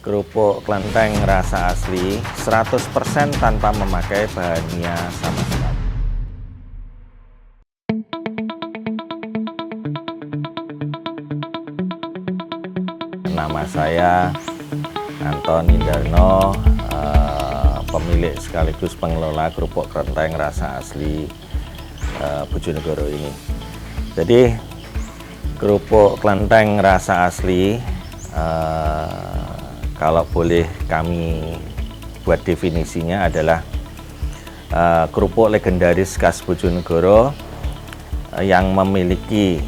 Kerupuk klenteng rasa asli 100% tanpa memakai bahan kimia sama sekali. Nama saya Anton Indarno, pemilik sekaligus pengelola kerupuk klenteng rasa asli Bojonegoro ini. Jadi kerupuk klenteng rasa asli, kalau boleh kami buat definisinya adalah kerupuk legendaris khas Bojonegoro yang memiliki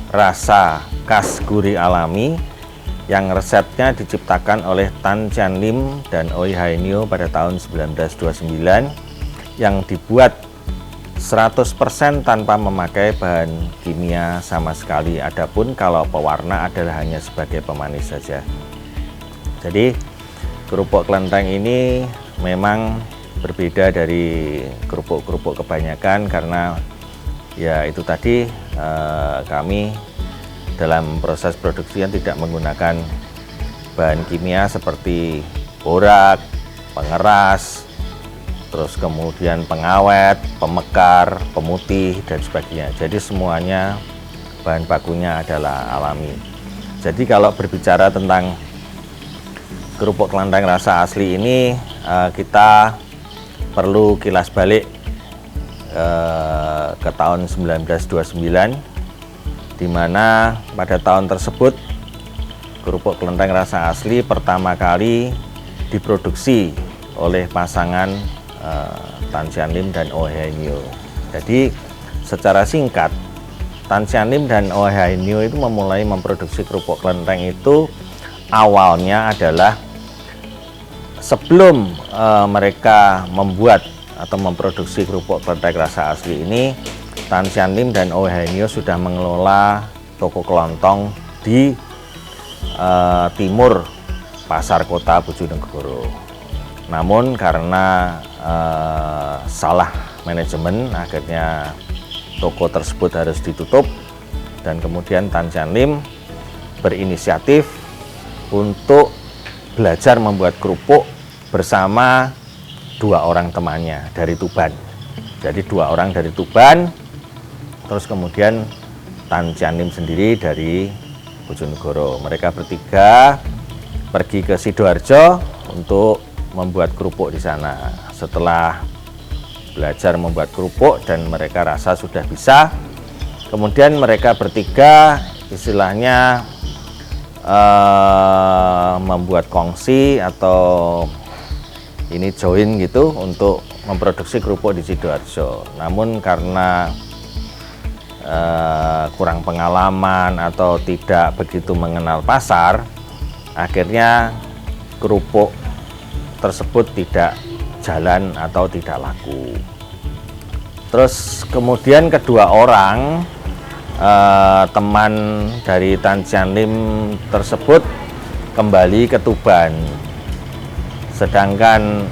rasa khas gurih alami yang resepnya diciptakan oleh Tan Chien Lim dan Oey Hai Nyo pada tahun 1929, yang dibuat 100% tanpa memakai bahan kimia sama sekali. Adapun kalau pewarna adalah hanya sebagai pemanis saja. Jadi kerupuk klenteng ini memang berbeda dari kerupuk-kerupuk kebanyakan karena ya itu tadi, kami dalam proses produksinya tidak menggunakan bahan kimia seperti borak, pengeras, terus kemudian pengawet, pemekar, pemutih dan sebagainya. Jadi semuanya bahan bakunya adalah alami. Jadi kalau berbicara tentang kerupuk klenteng rasa asli ini, kita perlu kilas balik ke tahun 1929, di mana pada tahun tersebut kerupuk klenteng rasa asli pertama kali diproduksi oleh pasangan Tan Chien Lim dan Oey Hai Nyo. Jadi secara singkat, Tan Chien Lim dan Oey Hai Nyo itu memulai memproduksi kerupuk klenteng itu awalnya adalah sebelum mereka membuat atau memproduksi kerupuk klenteng rasa asli ini, Tan Chien Lim dan Oey Hai Nyo sudah mengelola toko kelontong di timur pasar kota Bojonegoro. Namun karena salah manajemen, akhirnya toko tersebut harus ditutup dan kemudian Tan Chien Lim berinisiatif untuk belajar membuat kerupuk bersama dua orang temannya dari Tuban. Jadi dua orang dari Tuban, terus kemudian Tan Chien Lim sendiri dari Bojonegoro. Mereka bertiga pergi ke Sidoarjo untuk membuat kerupuk di sana. Setelah belajar membuat kerupuk dan mereka rasa sudah bisa, kemudian mereka bertiga istilahnya membuat kongsi atau ini join gitu untuk memproduksi kerupuk di Sidoarjo. Namun karena kurang pengalaman atau tidak begitu mengenal pasar, akhirnya kerupuk tersebut tidak jalan atau tidak laku. Terus kemudian kedua orang teman dari Tan Chien Lim tersebut kembali ke Tuban, sedangkan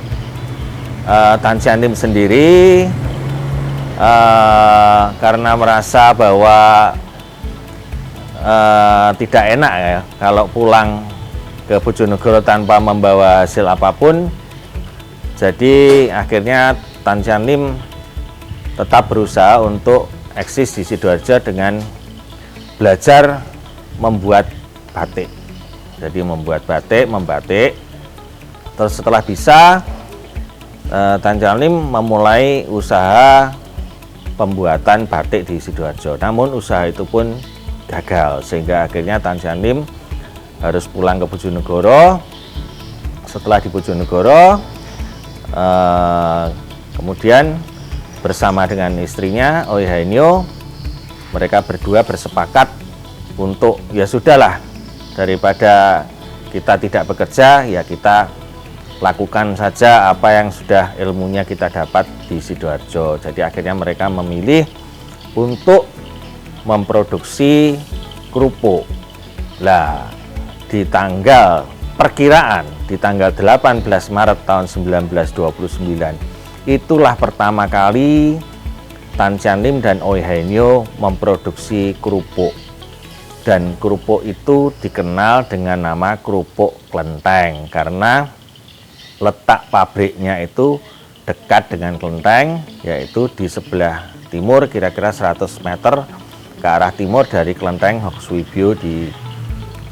Tan Chien Lim sendiri karena merasa bahwa tidak enak ya kalau pulang ke Bojonegoro tanpa membawa hasil apapun, jadi akhirnya Tan Chien Lim tetap berusaha untuk eksis di Sidoarjo dengan belajar membuat batik. Jadi membuat batik, membatik. Terus setelah bisa, Tan Chien Lim memulai usaha pembuatan batik di Sidoarjo. Namun usaha itu pun gagal, sehingga akhirnya Tan Chien Lim harus pulang ke Bojonegoro. Setelah di Bojonegoro, kemudian bersama dengan istrinya Oey Hai Nyo, mereka berdua bersepakat untuk ya sudahlah, daripada kita tidak bekerja, ya kita lakukan saja apa yang sudah ilmunya kita dapat di Sidoarjo. Jadi akhirnya mereka memilih untuk memproduksi kerupuk. Lah, di tanggal perkiraan di tanggal 18 Maret tahun 1929, itulah pertama kali Tan Chien Lim dan Oey Hai Nyo memproduksi kerupuk. dan kerupuk itu dikenal dengan nama kerupuk Klenteng karena letak pabriknya itu dekat dengan Klenteng, yaitu di sebelah timur kira-kira 100 meter ke arah timur dari Klenteng Hokswibyo di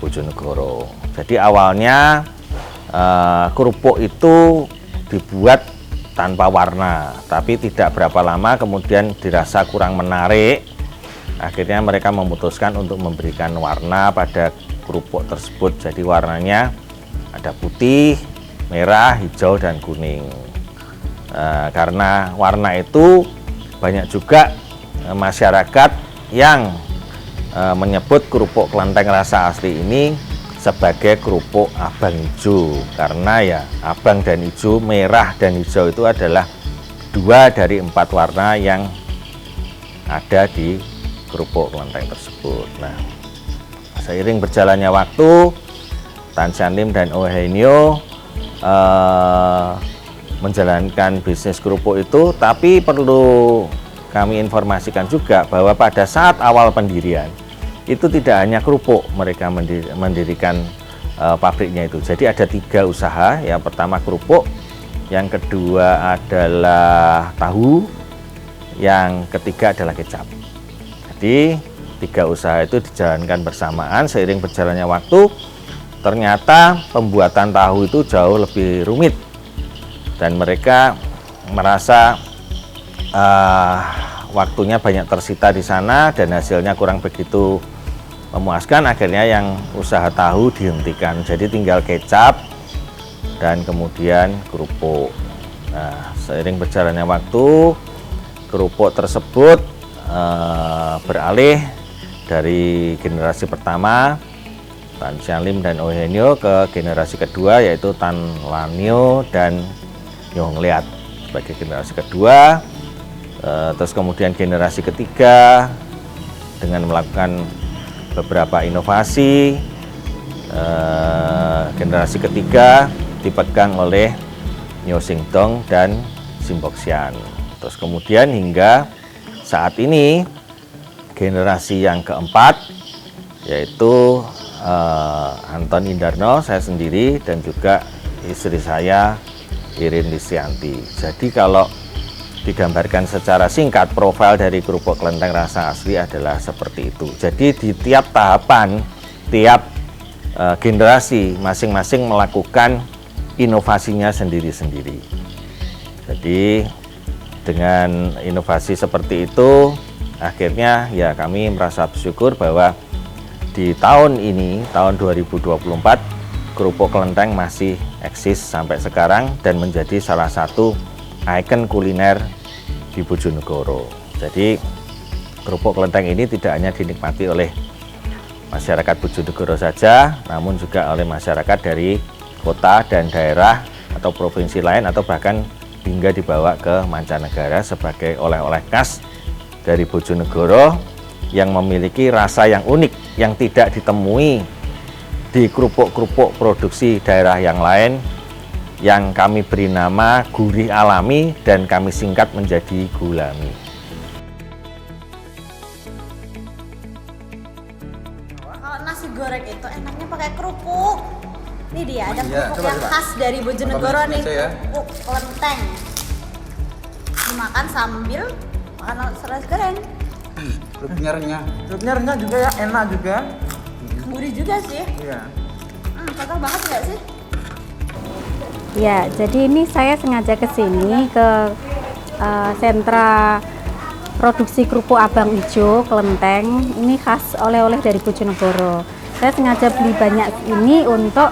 Bojonegoro. Jadi awalnya kerupuk itu dibuat tanpa warna, tapi tidak berapa lama kemudian dirasa kurang menarik. Akhirnya mereka memutuskan untuk memberikan warna pada kerupuk tersebut. Jadi warnanya ada putih, merah, hijau, dan kuning. Karena warna itu banyak juga masyarakat yang menyebut kerupuk Klenteng rasa asli ini sebagai kerupuk abang hijau, karena ya abang dan hijau, merah dan hijau itu adalah 2 dari 4 warna yang ada di kerupuk Klenteng tersebut. Nah, seiring berjalannya waktu, Tan Sian Lim dan Oh Hai Nio menjalankan bisnis kerupuk itu, tapi perlu kami informasikan juga bahwa pada saat awal pendirian itu tidak hanya kerupuk mereka mendirikan pabriknya itu. Jadi ada 3 usaha. Yang pertama kerupuk, yang kedua adalah tahu, yang ketiga adalah kecap. Jadi 3 usaha itu dijalankan bersamaan. Seiring berjalannya waktu, ternyata pembuatan tahu itu jauh lebih rumit dan mereka merasa waktunya banyak tersita di sana dan hasilnya kurang begitu memuaskan. Akhirnya yang usaha tahu dihentikan, jadi tinggal kecap dan kemudian kerupuk. Nah, seiring berjalannya waktu, kerupuk tersebut beralih dari generasi pertama Tan Sian Lim dan Oh Hai Nio ke generasi kedua, yaitu Tan Lan Nio dan Nyo Hong Leat sebagai generasi kedua. Terus kemudian generasi ketiga dengan melakukan beberapa inovasi. Generasi ketiga dipegang oleh Nyo Sing Dong dan Sim Bok Sian. Terus kemudian hingga saat ini generasi yang keempat, yaitu Anton Indarno, saya sendiri, dan juga istri saya Irin Listianti. Jadi kalau digambarkan secara singkat, profil dari kerupuk Klenteng rasa asli adalah seperti itu. Jadi di tiap tahapan, tiap generasi masing-masing melakukan inovasinya sendiri-sendiri. Jadi dengan inovasi seperti itu, akhirnya ya kami merasa bersyukur bahwa di tahun ini, tahun 2024, kerupuk Klenteng masih eksis sampai sekarang dan menjadi salah satu ikon kuliner di Bojonegoro. Jadi kerupuk Klenteng ini tidak hanya dinikmati oleh masyarakat Bojonegoro saja, namun juga oleh masyarakat dari kota dan daerah atau provinsi lain, atau bahkan hingga dibawa ke mancanegara sebagai oleh-oleh khas dari Bojonegoro yang memiliki rasa yang unik yang tidak ditemui di kerupuk-kerupuk produksi daerah yang lain, yang kami beri nama gurih alami dan kami singkat menjadi Gulami. Kalau nasi goreng itu enaknya pakai kerupuk. Ini dia, ada kerupuk yang khas dari Bojonegoro nih, kerupuk Klenteng. Dimakan sambil makan nasi goreng. Kerupuknya renyah. Kerupuknya renyah juga ya, enak juga. Gurih juga sih. Iya. Cocok banget nggak sih? Ya, jadi ini saya sengaja ke sini ke sentra produksi kerupuk Abang Ijo Klenteng. Ini khas oleh-oleh dari Bojonegoro. Saya sengaja beli banyak ini untuk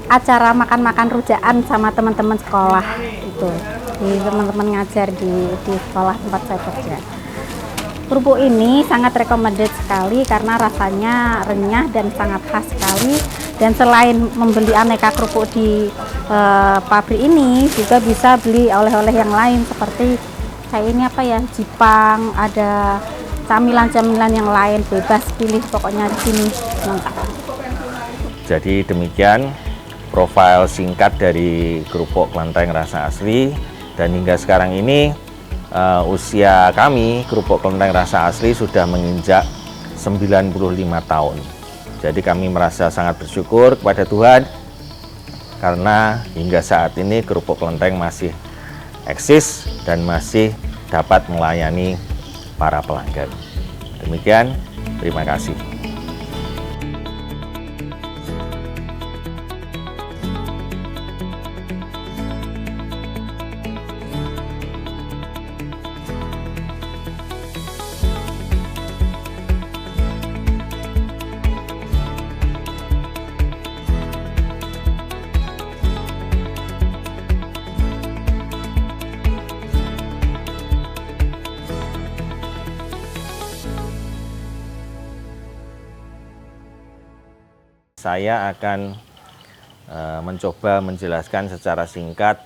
acara makan-makan rujaan sama teman-teman sekolah itu. Di teman-teman ngajar di sekolah tempat saya kerja. Kerupuk ini sangat recommended sekali karena rasanya renyah dan sangat khas sekali. Dan selain membeli aneka kerupuk di pabrik ini, juga bisa beli oleh-oleh yang lain seperti kayak ini apa ya, Jipang, ada camilan-camilan yang lain, bebas pilih pokoknya di sini lengkap. Jadi demikian profil singkat dari kerupuk Klenteng rasa asli, dan hingga sekarang ini usia kami kerupuk Klenteng rasa asli sudah menginjak 95 tahun. Jadi kami merasa sangat bersyukur kepada Tuhan karena hingga saat ini kerupuk kelenteng masih eksis dan masih dapat melayani para pelanggan. Demikian, terima kasih. Saya akan mencoba menjelaskan secara singkat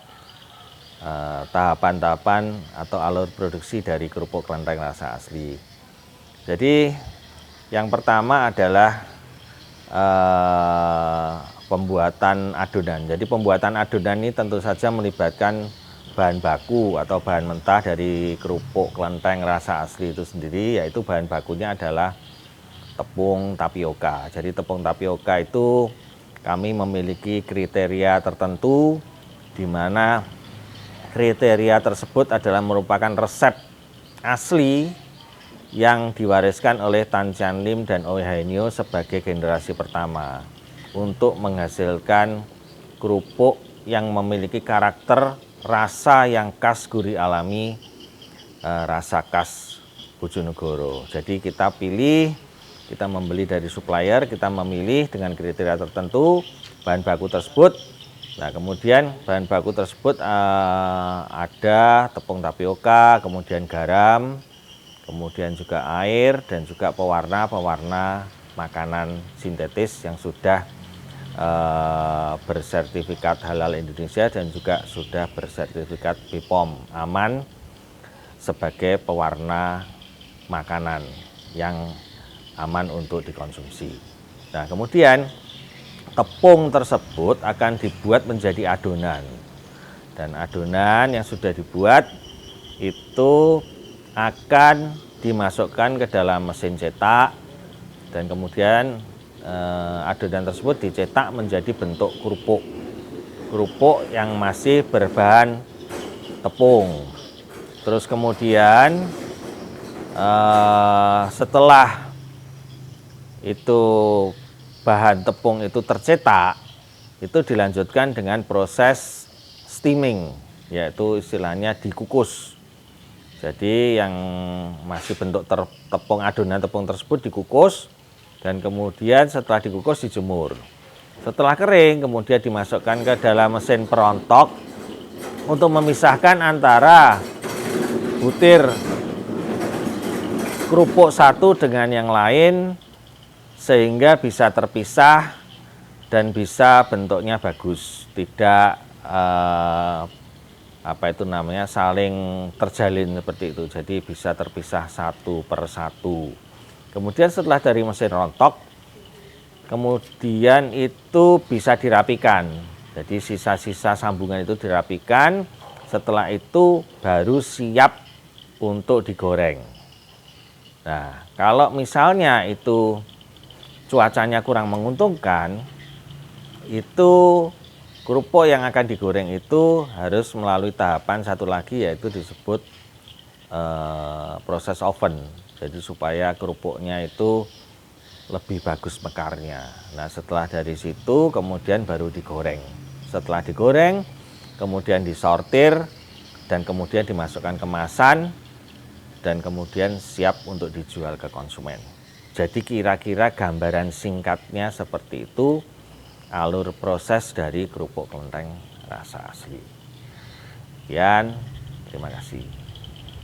tahapan-tahapan atau alur produksi dari kerupuk kelenteng rasa asli. Jadi yang pertama adalah pembuatan adonan. Jadi pembuatan adonan ini tentu saja melibatkan bahan baku atau bahan mentah dari kerupuk kelenteng rasa asli itu sendiri, yaitu bahan bakunya adalah tepung tapioka. Jadi tepung tapioka itu kami memiliki kriteria tertentu di mana kriteria tersebut adalah merupakan resep asli yang diwariskan oleh Tan Sian Lim dan Oey Hai Nyo sebagai generasi pertama untuk menghasilkan kerupuk yang memiliki karakter rasa yang khas gurih alami, rasa khas Bojonegoro. Jadi kita membeli dari supplier, kita memilih dengan kriteria tertentu bahan baku tersebut. Nah, kemudian bahan baku tersebut ada tepung tapioka, kemudian garam, kemudian juga air, dan juga pewarna makanan sintetis yang sudah bersertifikat halal Indonesia dan juga sudah bersertifikat BPOM aman sebagai pewarna makanan yang aman untuk dikonsumsi. Nah, kemudian tepung tersebut akan dibuat menjadi adonan. Dan adonan yang sudah dibuat itu akan dimasukkan ke dalam mesin cetak dan kemudian adonan tersebut dicetak menjadi bentuk kerupuk yang masih berbahan tepung. Terus kemudian setelah itu bahan tepung itu tercetak, itu dilanjutkan dengan proses steaming, yaitu istilahnya dikukus. Jadi yang masih bentuk adonan tepung tersebut dikukus dan kemudian setelah dikukus dijemur. Setelah kering kemudian dimasukkan ke dalam mesin perontok untuk memisahkan antara butir kerupuk satu dengan yang lain sehingga bisa terpisah dan bisa bentuknya bagus, tidak saling terjalin seperti itu. Jadi bisa terpisah satu per satu. Kemudian setelah dari mesin rontok, kemudian itu bisa dirapikan. Jadi sisa-sisa sambungan itu dirapikan. Setelah itu baru siap untuk digoreng. Nah, kalau misalnya itu cuacanya kurang menguntungkan, itu kerupuk yang akan digoreng itu harus melalui tahapan satu lagi, yaitu disebut proses oven. Jadi supaya kerupuknya itu lebih bagus mekarnya. Nah, setelah dari situ kemudian baru digoreng. Setelah digoreng kemudian disortir dan kemudian dimasukkan kemasan dan kemudian siap untuk dijual ke konsumen. Jadi kira-kira gambaran singkatnya seperti itu alur proses dari kerupuk kelenteng rasa asli. Sekian, terima kasih.